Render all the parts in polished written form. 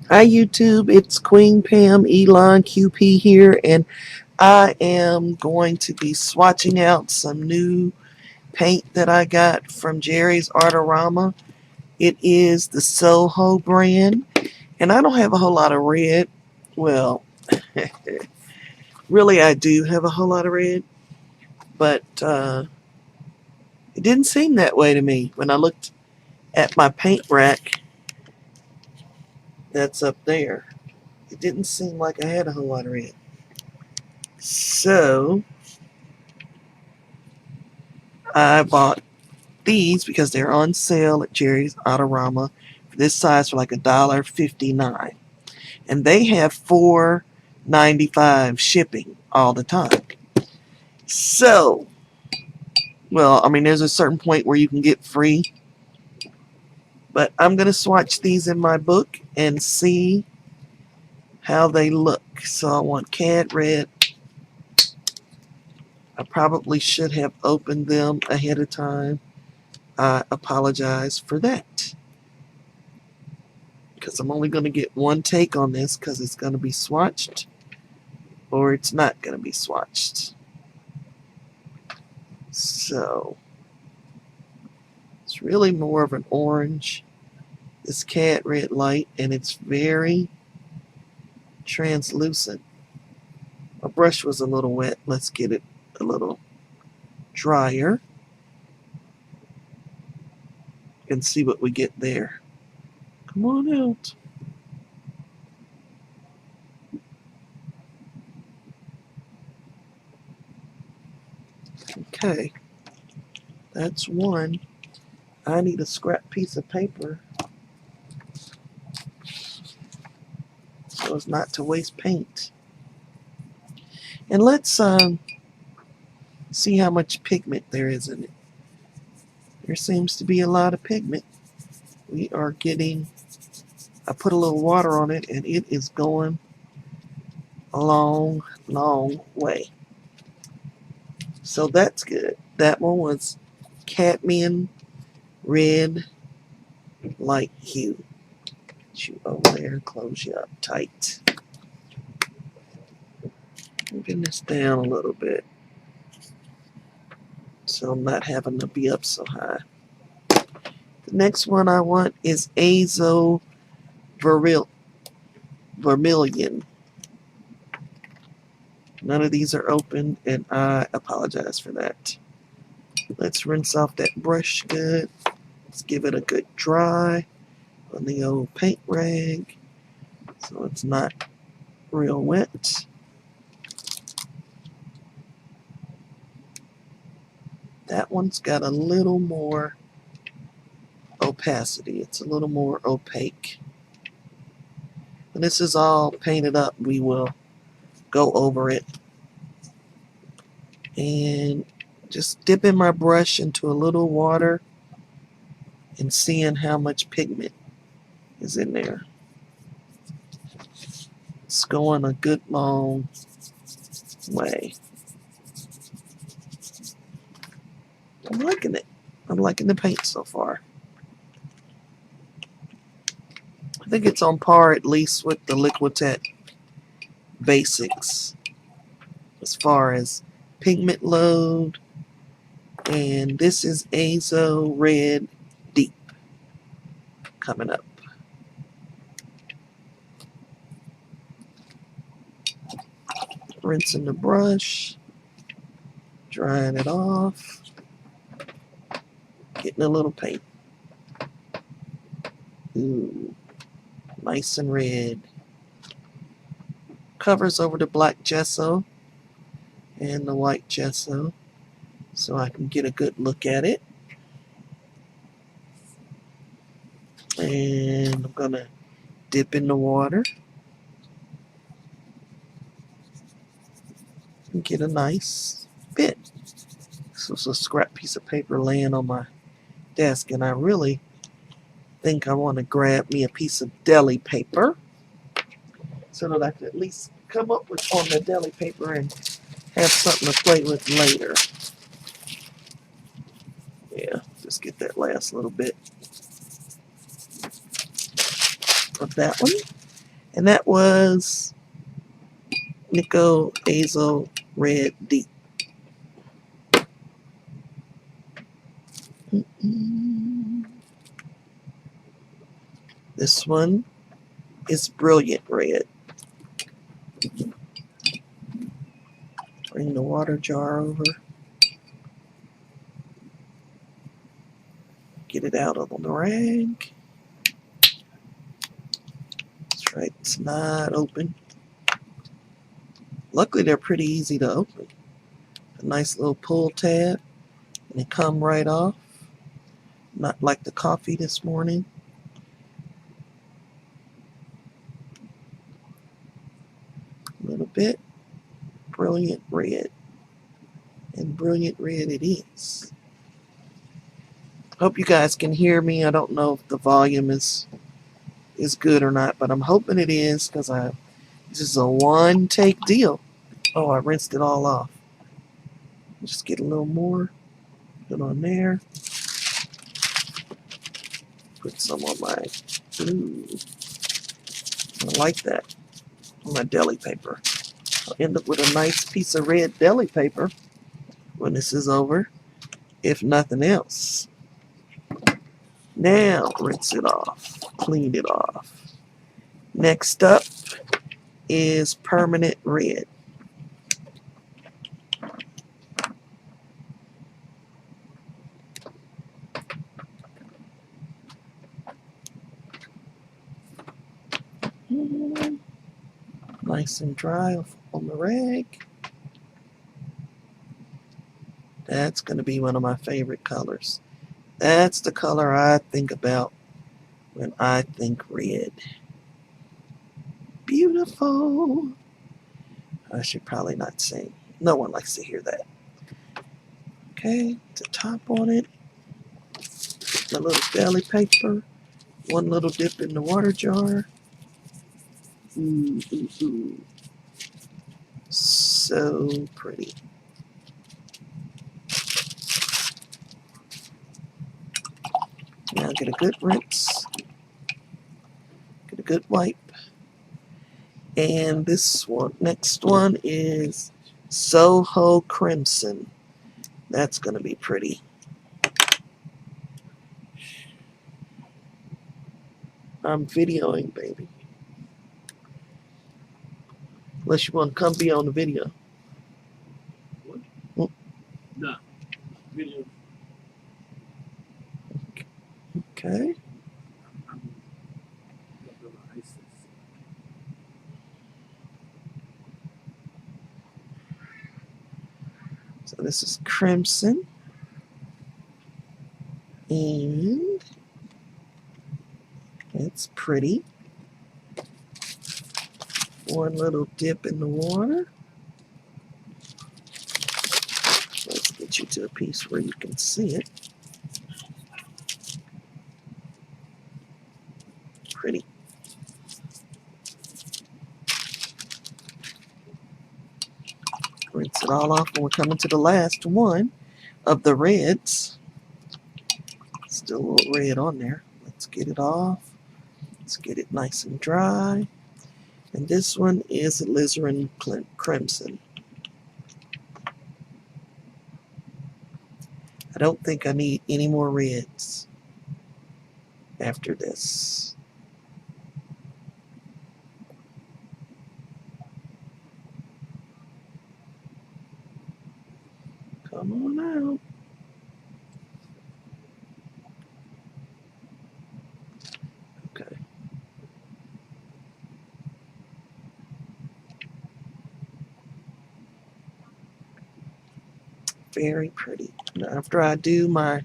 Hi YouTube, it's Queen Pam Elon QP here, and I am going to be swatching out some new paint that I got from Jerry's Artorama. It is the SOHO brand, and I don't have a whole lot of red. Well, really I do have a whole lot of red, but it didn't seem that way to me when I looked at my paint rack that's up there. It didn't seem like I had a whole lot of red. So I bought these because they're on sale at Jerry's Autorama for this size for like $1.59. And they have $4.95 shipping all the time. So, well, I mean, there's a certain point where you can get free. But I'm going to swatch these in my book and see how they look. So I want Cad Red. I probably should have opened them ahead of time. I apologize for that, because I'm only going to get one take on this because it's going to be swatched or it's not going to be swatched. So it's really more of an orange, this Cat Red light, and it's very translucent. My brush was a little wet. Let's get it a little drier and see what we get there. Come on out. Okay, that's one. I need a scrap piece of paper so as not to waste paint. And let's see how much pigment there is in it. There seems to be a lot of pigment. We are getting, I put a little water on it and it is going a long, long way. So that's good. That one was cadmium red light hue. Get you over there, close you up tight. Moving this down a little bit so I'm not having to be up so high. The next one I want is Vermillion. None of these are open, and I apologize for that. Let's rinse off that brush good. Let's give it a good dry on the old paint rag so it's not real wet. That one's got a little more opacity. It's a little more opaque. When this is all painted up, we will go over it and just dipping my brush into a little water and seeing how much pigment is in there. It's going a good long way. I'm liking it. I'm liking the paint so far. I think it's on par at least with the Liquitex Basics as far as pigment load. And this is Azo Red Deep coming up. Rinsing the brush, drying it off, getting a little paint. Ooh, nice and red. Covers over the black gesso and the white gesso so I can get a good look at it. And I'm gonna dip in the water and get a nice bit. This was a scrap piece of paper laying on my desk, and I really think I want to grab me a piece of deli paper so that I can at least come up with on the deli paper and have something to play with later. Yeah, just get that last little bit of that one. And that was Nickel Azo Red Deep. This one is Brilliant Red. Bring the water jar over. Get it out on the rag. That's right, it's not open. Luckily, they're pretty easy to open. A nice little pull tab, and they come right off. Not like the coffee this morning. A little bit. Brilliant Red. And Brilliant Red it is. Hope you guys can hear me. I don't know if the volume is good or not, but I'm hoping it is, because this is a one-take deal. Oh, I rinsed it all off. Just get a little more. Put on there. Put some on my, ooh, I like that, on my deli paper. I'll end up with a nice piece of red deli paper when this is over, if nothing else. Now, rinse it off, clean it off. Next up is Permanent Red. Nice and dry on the rag. That's going to be one of my favorite colors. That's the color I think about when I think red. Beautiful. I should probably not sing. No one likes to hear that. Okay, the top on it. The little deli paper. One little dip in the water jar. Ooh, ooh, ooh. So pretty. Now get a good rinse. Get a good wipe. And this one, next one is Soho Crimson. That's going to be pretty. I'm videoing, baby. Unless you want to come be on the video. What? Mm. No. Video. Okay. So this is Crimson. And it's pretty. One little dip in the water. Let's get you to a piece where you can see it. Pretty. Rinse it all off, and we're coming to the last one of the reds. Still a little red on there. Let's get it off. Let's get it nice and dry. And this one is Alizarin Crimson. I don't think I need any more reds after this. Come on out. Okay. Very pretty. Now, after I do my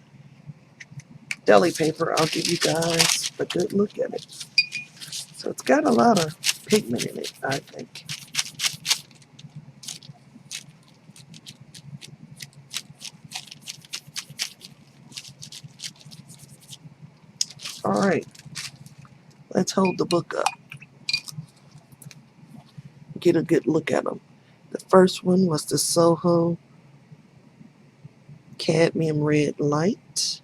deli paper, I'll give you guys a good look at it. So it's got a lot of pigment in it, I think. All right, let's hold the book up. Get a good look at them. The first one was the SOHO Cadmium Red Light.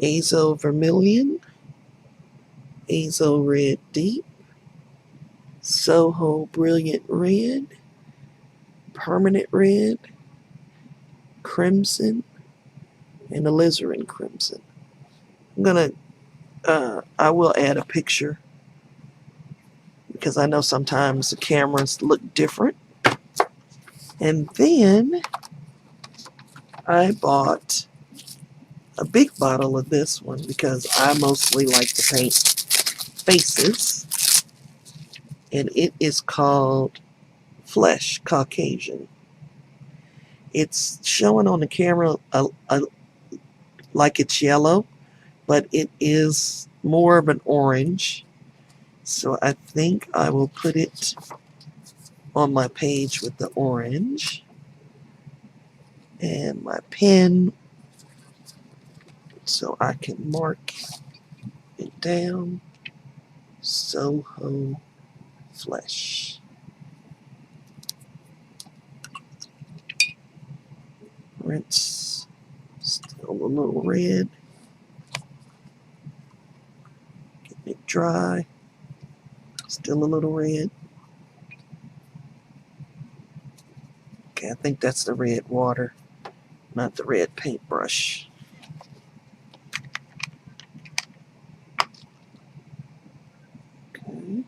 Azo Vermillion. Azo Red Deep, SOHO Brilliant Red, Permanent Red, Crimson, and Alizarin Crimson. I will add a picture because I know sometimes the cameras look different. And then I bought a big bottle of this one because I mostly like to paint faces. And it is called Flesh Caucasian. It's showing on the camera like it's yellow, but it is more of an orange. So I think I will put it on my page with the orange. And my pen so I can mark it down. SOHO Flesh. Rinse. Still a little red. Getting it dry. Still a little red. Okay, I think that's the red water, not the red paintbrush. Okay.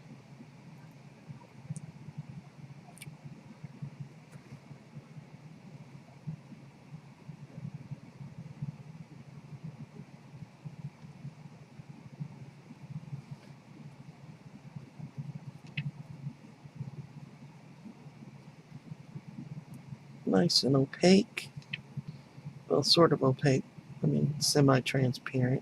Nice and opaque. Well, sort of opaque. I mean, semi-transparent.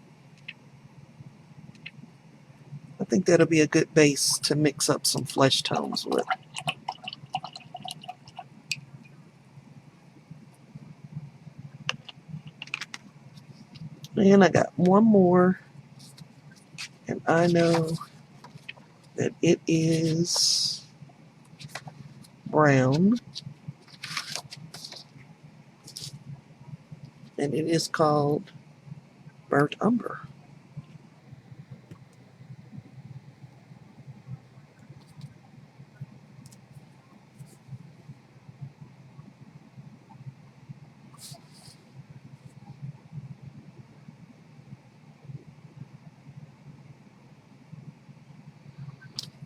I think that'll be a good base to mix up some flesh tones with. And I got one more, and I know that it is brown, and it is called Burnt Umber.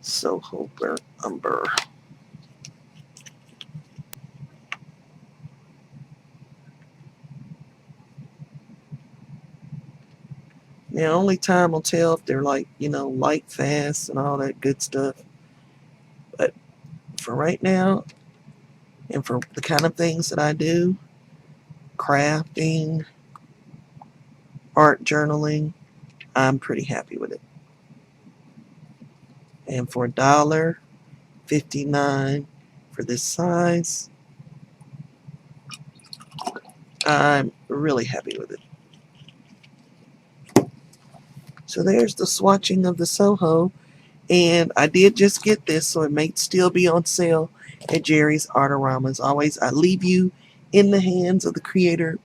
SOHO Burnt Umber. Now, only time will tell if they're like, light fast and all that good stuff. But for right now, and for the kind of things that I do, crafting, art journaling, I'm pretty happy with it. And for $1.59 for this size, I'm really happy with it. So there's the swatching of the SOHO. And I did just get this, so it may still be on sale at Jerry's Artorama. As always, I leave you in the hands of the creator.